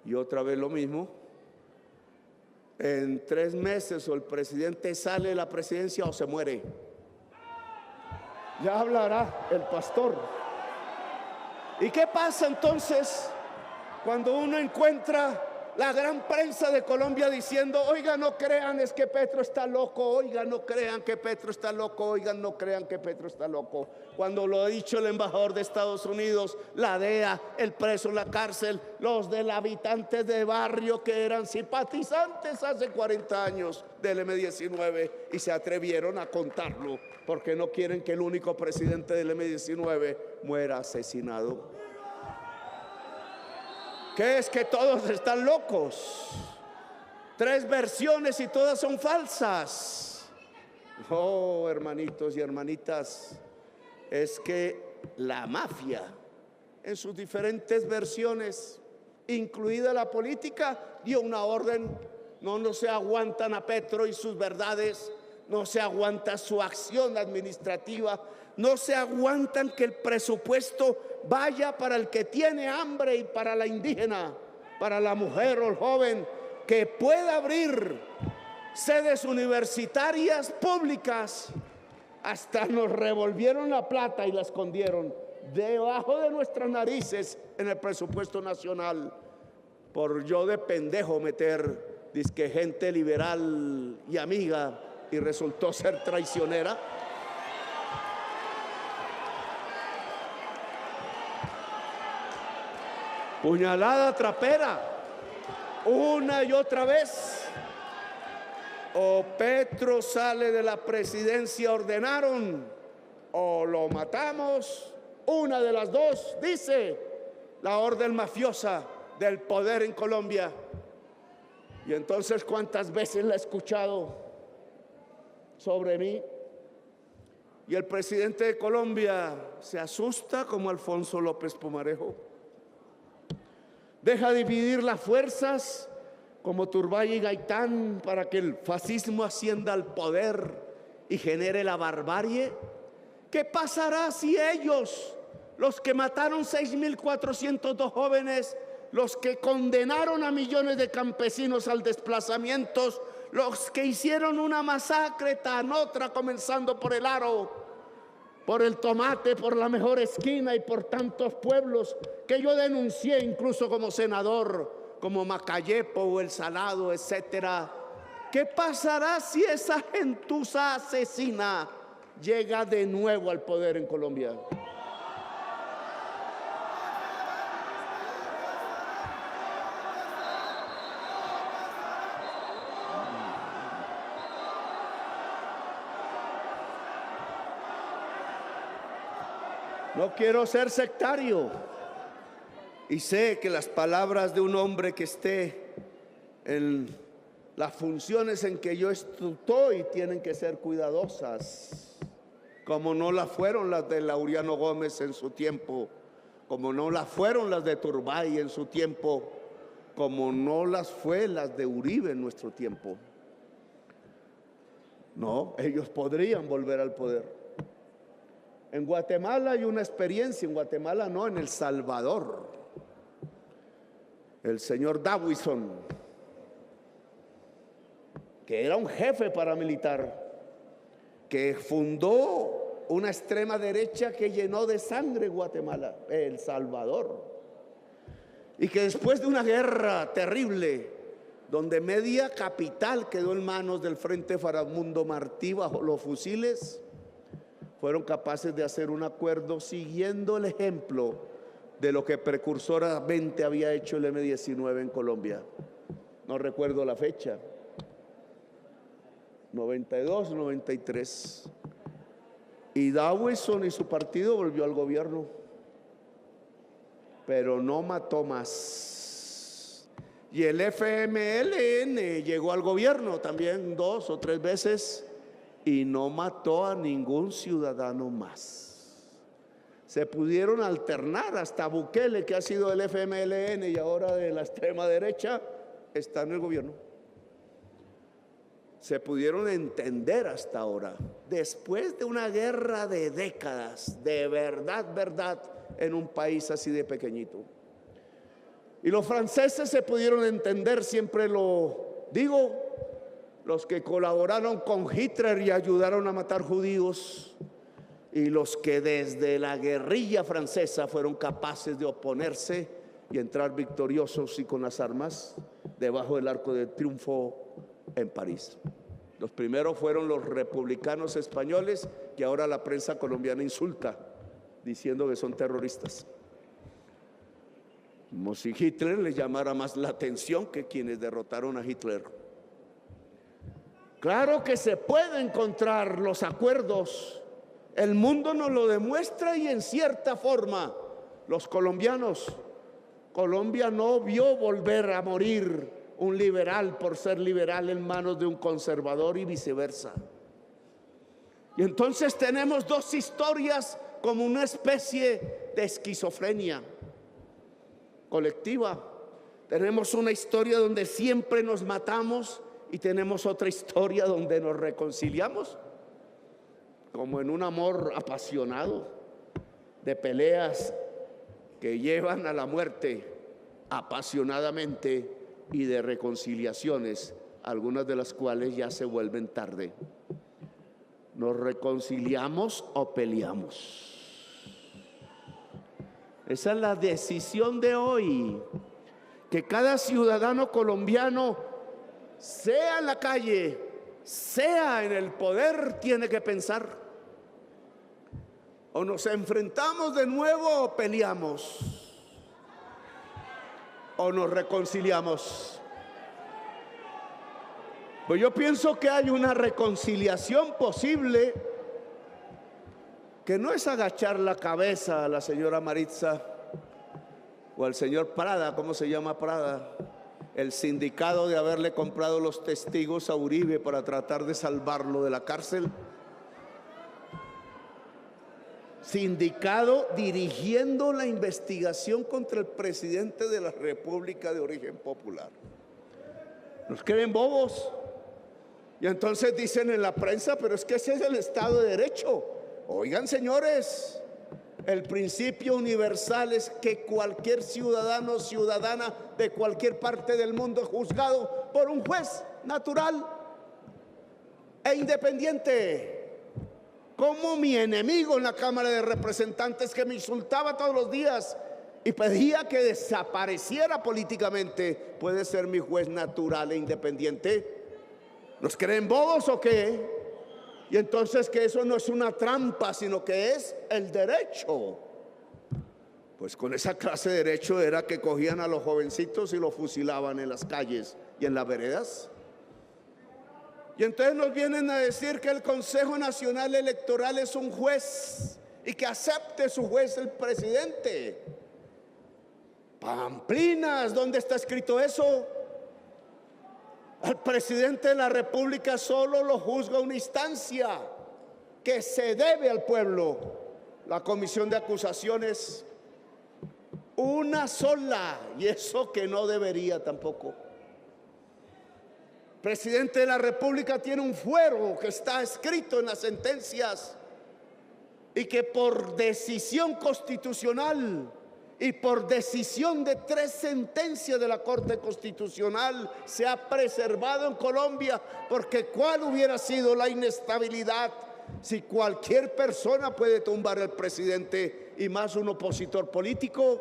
Y otra vez lo mismo. En 3 meses o el presidente sale de la presidencia o se muere. Ya hablará el pastor. ¿Y qué pasa entonces cuando uno encuentra la gran prensa de Colombia diciendo: oiga, no crean, es que Petro está loco, oiga, no crean que Petro está loco, oigan, no crean que Petro está loco. Cuando lo ha dicho el embajador de Estados Unidos, la DEA, el preso en la cárcel, los del habitantes de barrio que eran simpatizantes hace 40 años del M-19 y se atrevieron a contarlo porque no quieren que el único presidente del M-19 muera asesinado. ¿Qué es que todos están locos? 3 versiones y todas son falsas. Oh, hermanitos y hermanitas, es que la mafia en sus diferentes versiones, incluida la política, dio una orden. No se aguantan a Petro y sus verdades, no se aguanta su acción administrativa, no se aguantan que el presupuesto vaya para el que tiene hambre y para la indígena, para la mujer o el joven, que pueda abrir sedes universitarias públicas. Hasta nos revolvieron la plata y la escondieron debajo de nuestras narices en el presupuesto nacional, por yo de pendejo meter dizque gente liberal y amiga, y resultó ser traicionera. Puñalada trapera, una y otra vez. O Petro sale de la presidencia, ordenaron, o lo matamos. Una de las dos, dice la orden mafiosa del poder en Colombia. Y entonces, ¿cuántas veces la he escuchado sobre mí? Y el presidente de Colombia se asusta como Alfonso López Pumarejo. Deja dividir las fuerzas como Turbay y Gaitán para que el fascismo ascienda al poder y genere la barbarie. ¿Qué pasará si ellos, los que mataron 6.402 jóvenes, los que condenaron a millones de campesinos al desplazamiento, los que hicieron una masacre tan otra, comenzando por el Aro, por el Tomate, por la Mejor Esquina y por tantos pueblos que yo denuncié incluso como senador, como Macayepo o El Salado, etcétera? ¿Qué pasará si esa gentuza asesina llega de nuevo al poder en Colombia? No quiero ser sectario y sé que las palabras de un hombre que esté en las funciones en que yo estoy tienen que ser cuidadosas, como no las fueron las de Laureano Gómez en su tiempo, como no las fueron las de Turbay en su tiempo, como no las fue las de Uribe en nuestro tiempo. No, ellos podrían volver al poder. En Guatemala hay una experiencia, en Guatemala no, en El Salvador. El señor Dawison, que era un jefe paramilitar, que fundó una extrema derecha que llenó de sangre Guatemala, El Salvador, y que después de una guerra terrible, donde media capital quedó en manos del Frente Faramundo Martí bajo los fusiles, fueron capaces de hacer un acuerdo siguiendo el ejemplo de lo que precursoramente había hecho el M-19 en Colombia. No recuerdo la fecha, 92, 93. Y Dawson y su partido volvió al gobierno, pero no mató más. Y el FMLN llegó al gobierno también 2 o 3 veces y no mató a ningún ciudadano más. Se pudieron alternar, hasta Bukele, que ha sido del FMLN y ahora de la extrema derecha, está en el gobierno. Se pudieron entender hasta ahora, después de una guerra de décadas, de verdad, en un país así de pequeñito. Y los franceses se pudieron entender, siempre lo digo, los que colaboraron con Hitler y ayudaron a matar judíos, y los que desde la guerrilla francesa fueron capaces de oponerse y entrar victoriosos y con las armas. debajo del Arco de Triunfo en París. Los primeros fueron los republicanos españoles, que ahora la prensa colombiana insulta, diciendo que son terroristas. Como si Hitler les llamara más la atención que quienes derrotaron a Hitler. Claro que se pueden encontrar los acuerdos. El mundo nos lo demuestra y en cierta forma los colombianos. Colombia no vio volver a morir un liberal por ser liberal en manos de un conservador y viceversa. Y entonces tenemos dos historias como una especie de esquizofrenia colectiva. Tenemos una historia donde siempre nos matamos y tenemos otra historia donde nos reconciliamos, como en un amor apasionado de peleas que llevan a la muerte apasionadamente y de reconciliaciones, algunas de las cuales ya se vuelven tarde. ¿Nos reconciliamos o peleamos? Esa es la decisión de hoy, que cada ciudadano colombiano, sea en la calle, sea en el poder, tiene que pensar. O nos enfrentamos de nuevo o peleamos, o nos reconciliamos. Pues yo pienso que hay una reconciliación posible, que no es agachar la cabeza a la señora Maritza o al señor Prada. ¿Cómo se llama Prada? El sindicado de haberle comprado los testigos a Uribe para tratar de salvarlo de la cárcel. Sindicado dirigiendo la investigación contra el presidente de la República de origen popular. Nos creen bobos. Y entonces dicen en la prensa, pero es que ese es el Estado de Derecho. Oigan, señores, el principio universal es que cualquier ciudadano o ciudadana de cualquier parte del mundo es juzgado por un juez natural e independiente. Como mi enemigo en la Cámara de Representantes, que me insultaba todos los días y pedía que desapareciera políticamente, puede ser mi juez natural e independiente. ¿Nos creen bobos o qué? Y entonces que eso no es una trampa, sino que es el derecho. Pues con esa clase de derecho era que cogían a los jovencitos y los fusilaban en las calles y en las veredas. Y entonces nos vienen a decir que el Consejo Nacional Electoral es un juez y que acepte su juez el presidente. Pamplinas, ¿dónde está escrito eso? Al presidente de la República solo lo juzga una instancia que se debe al pueblo. La comisión de acusaciones, una sola, y eso que no debería tampoco. El presidente de la República tiene un fuero que está escrito en las sentencias y que por decisión constitucional y por decisión de 3 sentencias de la Corte Constitucional se ha preservado en Colombia, porque ¿cuál hubiera sido la inestabilidad si cualquier persona puede tumbar al presidente y más un opositor político?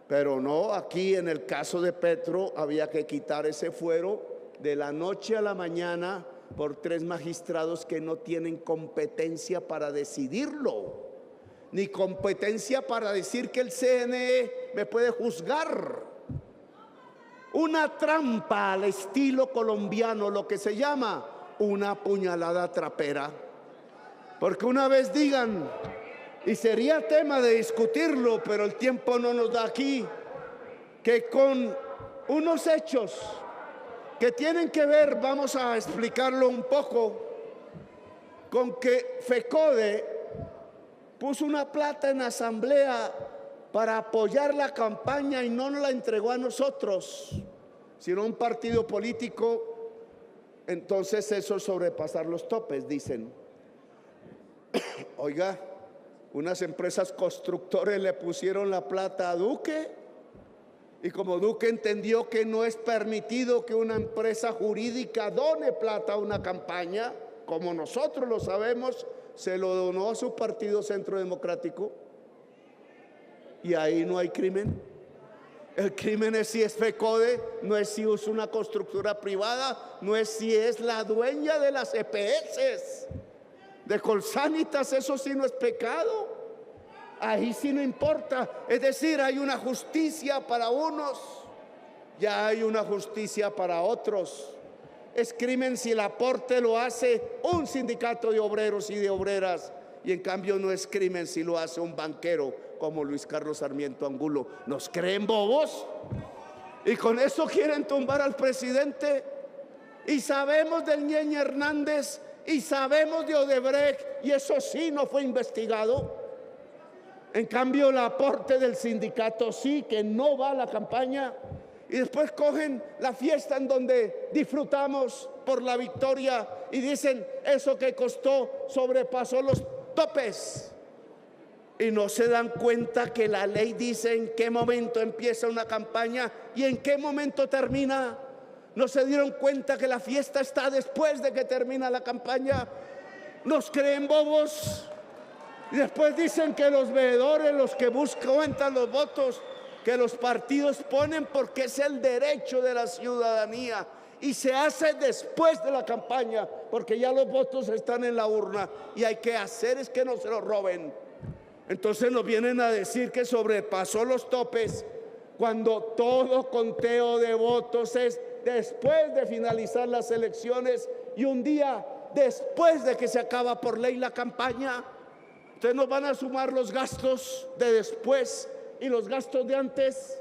Pero no, aquí en el caso de Petro había que quitar ese fuero de la noche a la mañana por 3 magistrados que no tienen competencia para decidirlo, ni competencia para decir que el CNE me puede juzgar. Una trampa al estilo colombiano, lo que se llama una puñalada trapera. Porque una vez digan, y sería tema de discutirlo, pero el tiempo no nos da aquí, que con unos hechos que tienen que ver, vamos a explicarlo un poco, con que FECODE puso una plata en asamblea para apoyar la campaña y no nos la entregó a nosotros, sino a un partido político. Entonces eso es sobrepasar los topes, dicen. Oiga, unas empresas constructores le pusieron la plata a Duque, y como Duque entendió que no es permitido que una empresa jurídica done plata a una campaña, como nosotros lo sabemos, se lo donó a su partido Centro Democrático, y ahí no hay crimen. El crimen es si es FECODE, no es si es una constructora privada, no es si es la dueña de las EPS, de Colsanitas, eso sí no es pecado. Ahí sí no importa. Es decir, hay una justicia para unos, ya hay una justicia para otros. Es crimen si el aporte lo hace un sindicato de obreros y de obreras, y en cambio no es crimen si lo hace un banquero como Luis Carlos Sarmiento Angulo. ¿Nos creen bobos? Y con eso quieren tumbar al presidente. Y sabemos del Ñeñe Hernández y sabemos de Odebrecht, y eso sí no fue investigado. En cambio el aporte del sindicato sí, que no va a la campaña. Y después cogen la fiesta en donde disfrutamos por la victoria y dicen eso que costó sobrepasó los topes. Y no se dan cuenta que la ley dice en qué momento empieza una campaña y en qué momento termina. No se dieron cuenta que la fiesta está después de que termina la campaña. Nos creen bobos. Y después dicen que los veedores, los que cuentan los votos, que los partidos ponen porque es el derecho de la ciudadanía. Y se hace después de la campaña porque ya los votos están en la urna y hay que hacer es que no se los roben. Entonces nos vienen a decir que sobrepasó los topes cuando todo conteo de votos es después de finalizar las elecciones y un día después de que se acaba por ley la campaña. Entonces nos van a sumar los gastos de después y los gastos de antes.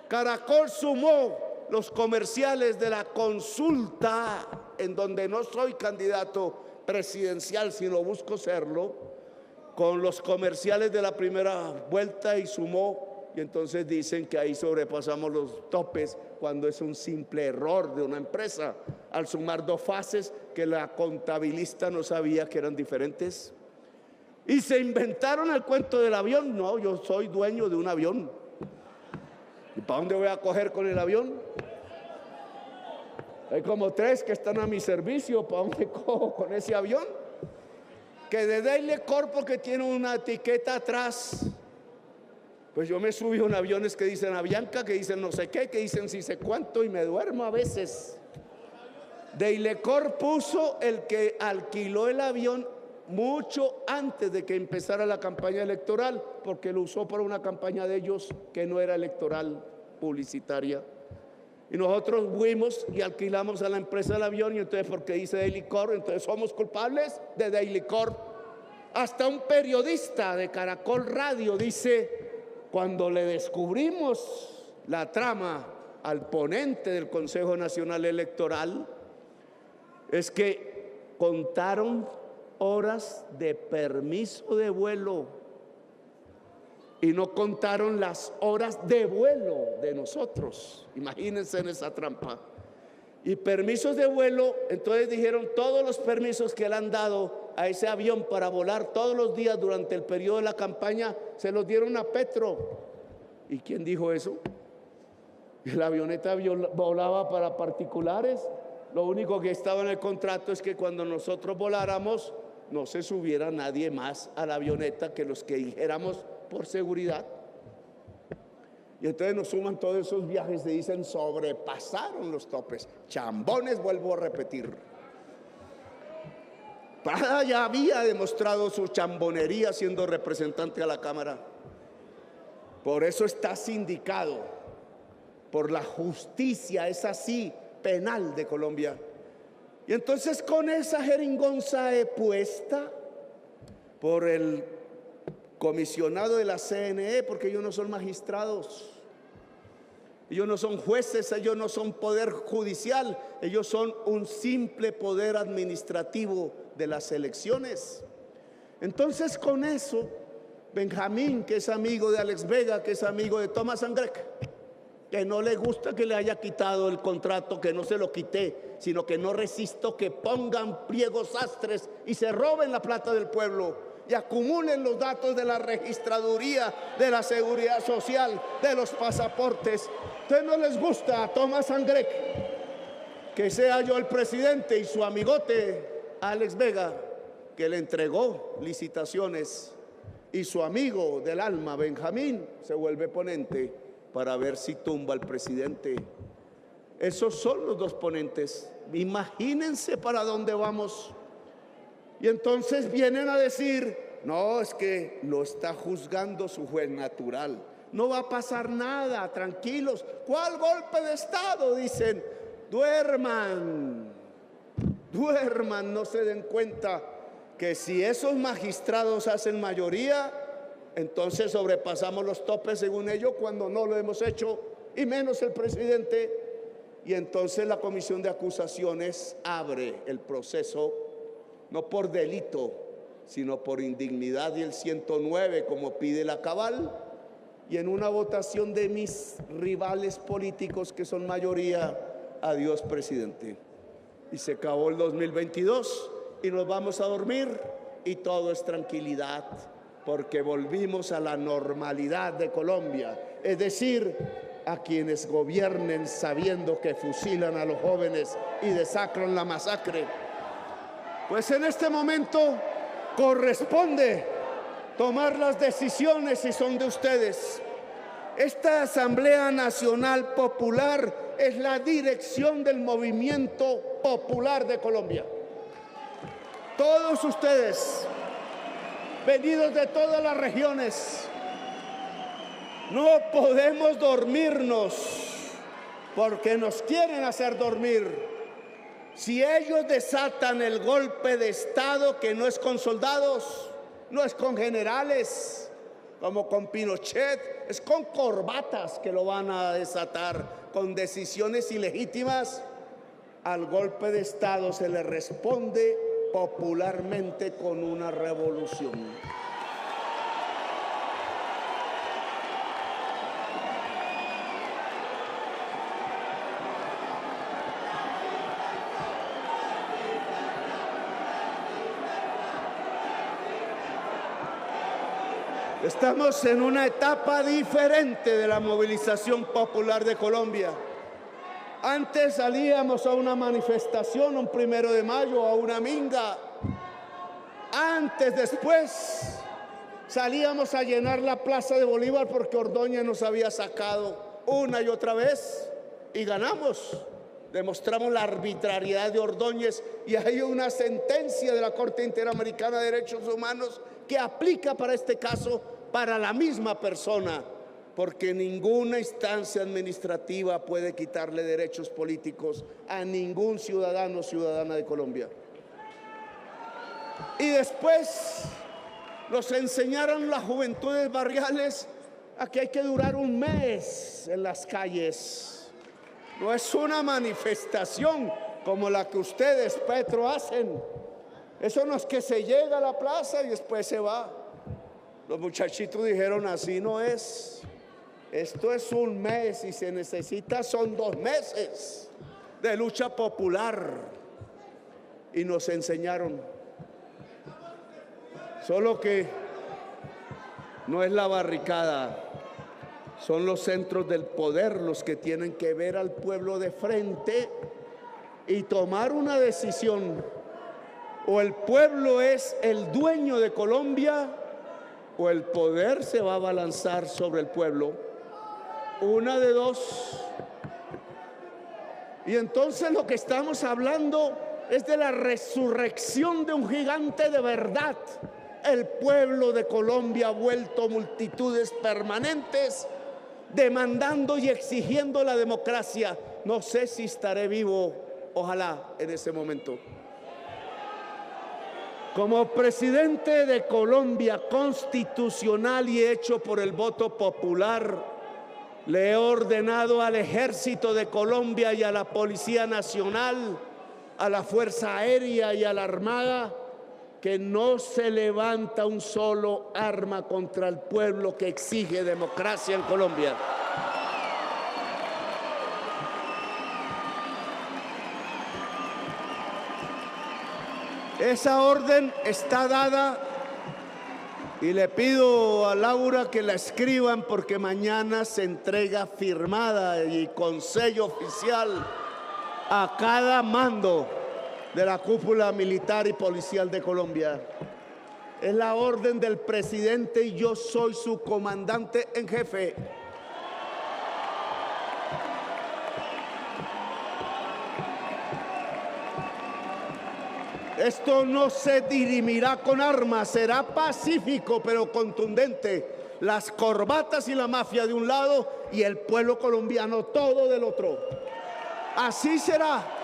Caracol sumó los comerciales de la consulta, en donde no soy candidato presidencial, sino busco serlo, con los comerciales de la primera vuelta y sumó, y entonces dicen que ahí sobrepasamos los topes cuando es un simple error de una empresa al sumar dos fases que la contabilista no sabía que eran diferentes. Y se inventaron el cuento del avión. No, yo soy dueño de un avión. ¿Y para dónde voy a coger con el avión? Hay como 3 que están a mi servicio. ¿Para dónde cojo con ese avión? Que de Daily Corpo, que tiene una etiqueta atrás. Pues yo me subí a un aviones que dicen Avianca, que dicen no sé qué, que dicen si sé cuánto, y me duermo a veces. Daily Corp puso el que alquiló el avión mucho antes de que empezara la campaña electoral, porque lo usó para una campaña de ellos que no era electoral, publicitaria. Y nosotros fuimos y alquilamos a la empresa del avión, y entonces porque dice Daily Corp, entonces somos culpables de Daily Corp. Hasta un periodista de Caracol Radio dice, cuando le descubrimos la trama al ponente del Consejo Nacional Electoral, es que contaron horas de permiso de vuelo y no contaron las horas de vuelo de nosotros. Imagínense en esa trampa. Y permisos de vuelo, entonces dijeron todos los permisos que le han dado a ese avión para volar todos los días durante el periodo de la campaña, se los dieron a Petro. ¿Y quién dijo eso? La avioneta volaba para particulares. Lo único que estaba en el contrato es que cuando nosotros voláramos no se subiera nadie más a la avioneta que los que dijéramos por seguridad. Y entonces nos suman todos esos viajes y dicen sobrepasaron los topes. Chambones, vuelvo a repetir. Prada ya había demostrado su chambonería siendo representante a la Cámara. Por eso está sindicado por la justicia, es así, penal de Colombia. Y entonces con esa jeringonza puesta por el comisionado de la CNE, porque ellos no son magistrados, ellos no son jueces, ellos no son poder judicial, ellos son un simple poder administrativo de las elecciones. Entonces con eso, Benjamín, que es amigo de Alex Vega, que es amigo de Thomas Sangrec, que no le gusta que le haya quitado el contrato, que no se lo quité, sino que no resisto que pongan pliegos sastres y se roben la plata del pueblo y acumulen los datos de la registraduría, de la seguridad social, de los pasaportes. Entonces no les gusta a Thomas Sangrec que sea yo el presidente y su amigote Alex Vega, que le entregó licitaciones, y su amigo del alma Benjamín se vuelve ponente para ver si tumba al presidente. Esos son los dos ponentes. Imagínense para dónde vamos. Y entonces vienen a decir, no, es que lo está juzgando su juez natural. No va a pasar nada, tranquilos. ¿Cuál golpe de Estado? Dicen, duerman, no se den cuenta que si esos magistrados hacen mayoría, entonces sobrepasamos los topes según ellos cuando no lo hemos hecho, y menos el presidente. Y entonces la comisión de acusaciones abre el proceso, no por delito, sino por indignidad y el 109, como pide la cabal, y en una votación de mis rivales políticos que son mayoría, adiós presidente. Y se acabó el 2022 y nos vamos a dormir y todo es tranquilidad, porque volvimos a la normalidad de Colombia, es decir, a quienes gobiernen sabiendo que fusilan a los jóvenes y desacran la masacre. Pues en este momento corresponde tomar las decisiones y son de ustedes. Esta Asamblea Nacional Popular es la dirección del movimiento popular de Colombia. Todos ustedes, venidos de todas las regiones, no podemos dormirnos porque nos quieren hacer dormir. Si ellos desatan el golpe de Estado, que no es con soldados, no es con generales, como con Pinochet, es con corbatas que lo van a desatar, con decisiones ilegítimas, al golpe de Estado se le responde popularmente con una revolución. Estamos en una etapa diferente de la movilización popular de Colombia. Antes salíamos a una manifestación, un 1 de mayo, a una minga. Después salíamos a llenar la Plaza de Bolívar porque Ordóñez nos había sacado una y otra vez y ganamos. Demostramos la arbitrariedad de Ordóñez y hay una sentencia de la Corte Interamericana de Derechos Humanos que aplica para este caso para la misma persona, porque ninguna instancia administrativa puede quitarle derechos políticos a ningún ciudadano o ciudadana de Colombia. Y después nos enseñaron las juventudes barriales a que hay que durar un mes en las calles. No es una manifestación como la que ustedes, Petro, hacen. Eso no es que se llega a la plaza y después se va. Los muchachitos dijeron, así no es. Esto es un mes y se necesita, son 2 meses de lucha popular. Y nos enseñaron. Solo que no es la barricada, son los centros del poder los que tienen que ver al pueblo de frente y tomar una decisión. O el pueblo es el dueño de Colombia o el poder se va a abalanzar sobre el pueblo. Una de dos. Y entonces lo que estamos hablando es de la resurrección de un gigante de verdad. El pueblo de Colombia ha vuelto multitudes permanentes demandando y exigiendo la democracia. No sé si estaré vivo, ojalá, en ese momento. Como presidente de Colombia constitucional y hecho por el voto popular, le he ordenado al Ejército de Colombia y a la Policía Nacional, a la Fuerza Aérea y a la Armada, que no se levanta un solo arma contra el pueblo que exige democracia en Colombia. Esa orden está dada y le pido a Laura que la escriban porque mañana se entrega firmada y con sello oficial a cada mando de la cúpula militar y policial de Colombia. Es la orden del presidente y yo soy su comandante en jefe. Esto no se dirimirá con armas, será pacífico pero contundente. Las corbatas y la mafia de un lado y el pueblo colombiano todo del otro. Así será.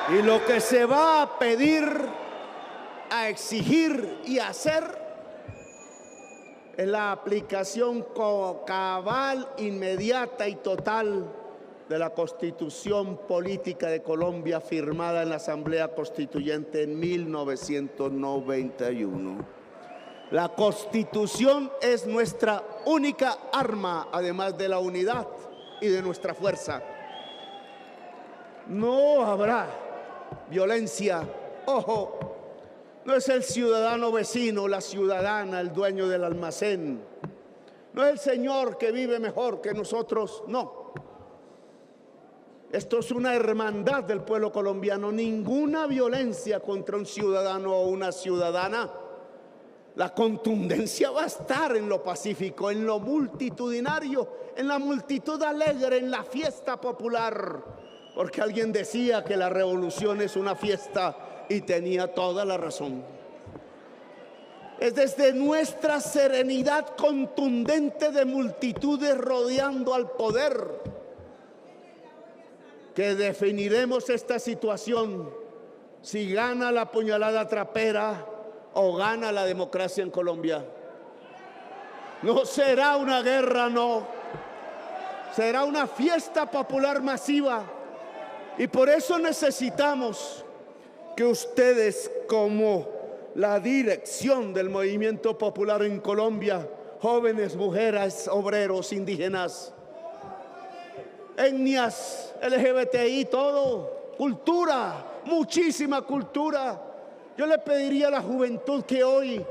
Y lo que se va a pedir, a exigir y hacer es la aplicación cabal, inmediata y total de la Constitución Política de Colombia firmada en la Asamblea Constituyente en 1991. La Constitución es nuestra única arma, además de la unidad y de nuestra fuerza. No habrá violencia. Ojo, no es el ciudadano vecino, la ciudadana, el dueño del almacén. No es el señor que vive mejor que nosotros, no. Esto es una hermandad del pueblo colombiano. Ninguna violencia contra un ciudadano o una ciudadana. La contundencia va a estar en lo pacífico, en lo multitudinario, en la multitud alegre, en la fiesta popular. Porque alguien decía que la revolución es una fiesta y tenía toda la razón. Es desde nuestra serenidad contundente de multitudes rodeando al poder que definiremos esta situación, si gana la puñalada trapera o gana la democracia en Colombia. No será una guerra, no. Será una fiesta popular masiva. Y por eso necesitamos que ustedes, como la dirección del movimiento popular en Colombia, jóvenes, mujeres, obreros, indígenas, etnias, LGBTI, todo, cultura, muchísima cultura. Yo le pediría a la juventud que hoy,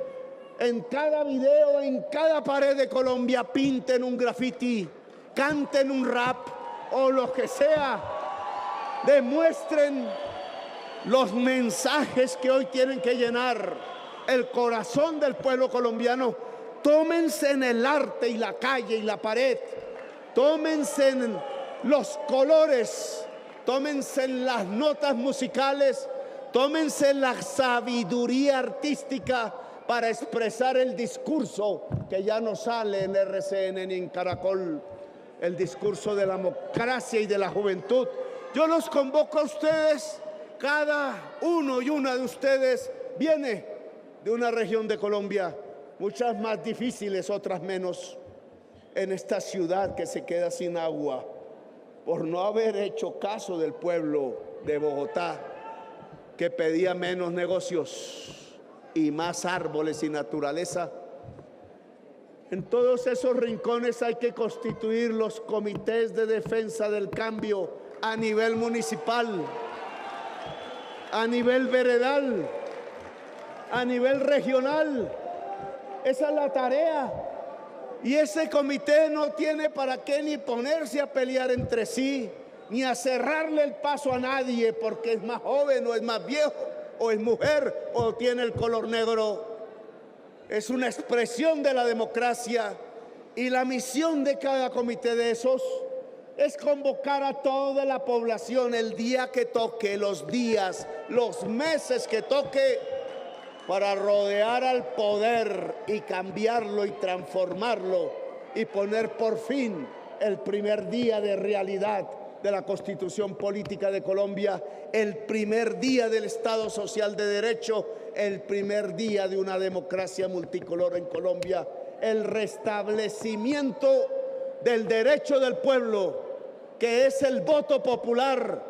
en cada video, en cada pared de Colombia, pinten un graffiti, canten un rap o lo que sea. Demuestren los mensajes que hoy tienen que llenar el corazón del pueblo colombiano. Tómense en el arte y la calle y la pared. Tómense en los colores. Tómense en las notas musicales. Tómense en la sabiduría artística para expresar el discurso que ya no sale en RCN ni en Caracol. El discurso de la democracia y de la juventud. Yo los convoco a ustedes, cada uno y una de ustedes viene de una región de Colombia, muchas más difíciles, otras menos, en esta ciudad que se queda sin agua por no haber hecho caso del pueblo de Bogotá, que pedía menos negocios y más árboles y naturaleza. En todos esos rincones hay que constituir los comités de defensa del cambio a nivel municipal, a nivel veredal, a nivel regional. Esa es la tarea. Y ese comité no tiene para qué ni ponerse a pelear entre sí, ni a cerrarle el paso a nadie porque es más joven o es más viejo, o es mujer o tiene el color negro. Es una expresión de la democracia y la misión de cada comité de esos es convocar a toda la población el día que toque, los días, los meses que toque, para rodear al poder y cambiarlo y transformarlo y poner por fin el primer día de realidad de la Constitución Política de Colombia, el primer día del Estado Social de Derecho, el primer día de una democracia multicolor en Colombia, el restablecimiento del derecho del pueblo, que es el voto popular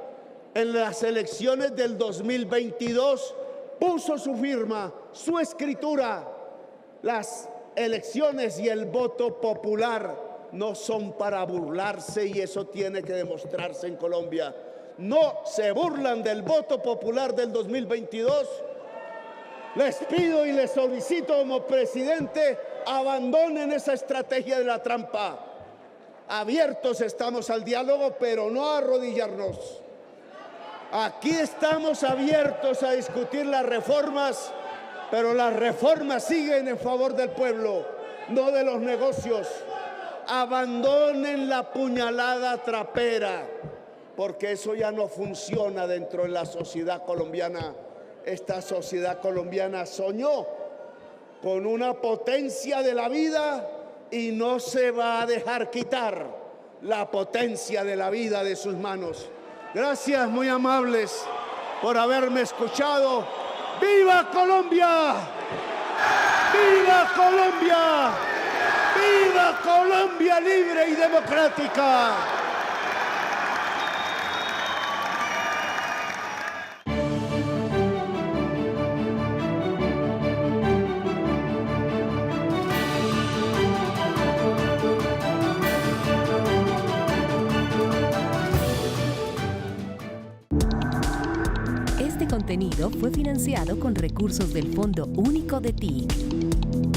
en las elecciones del 2022, puso su firma, su escritura. Las elecciones y el voto popular no son para burlarse, y eso tiene que demostrarse en Colombia. No se burlan del voto popular del 2022. Les pido y les solicito como presidente, abandonen esa estrategia de la trampa. Abiertos estamos al diálogo, pero no a arrodillarnos. Aquí estamos abiertos a discutir las reformas, pero las reformas siguen en favor del pueblo, no de los negocios. Abandonen la puñalada trapera, porque eso ya no funciona dentro de la sociedad colombiana. Esta sociedad colombiana soñó con una potencia de la vida y no se va a dejar quitar la potencia de la vida de sus manos. Gracias, muy amables, por haberme escuchado. ¡Viva Colombia! ¡Viva Colombia! ¡Viva Colombia libre y democrática! Este contenido fue financiado con recursos del Fondo Único de TIC.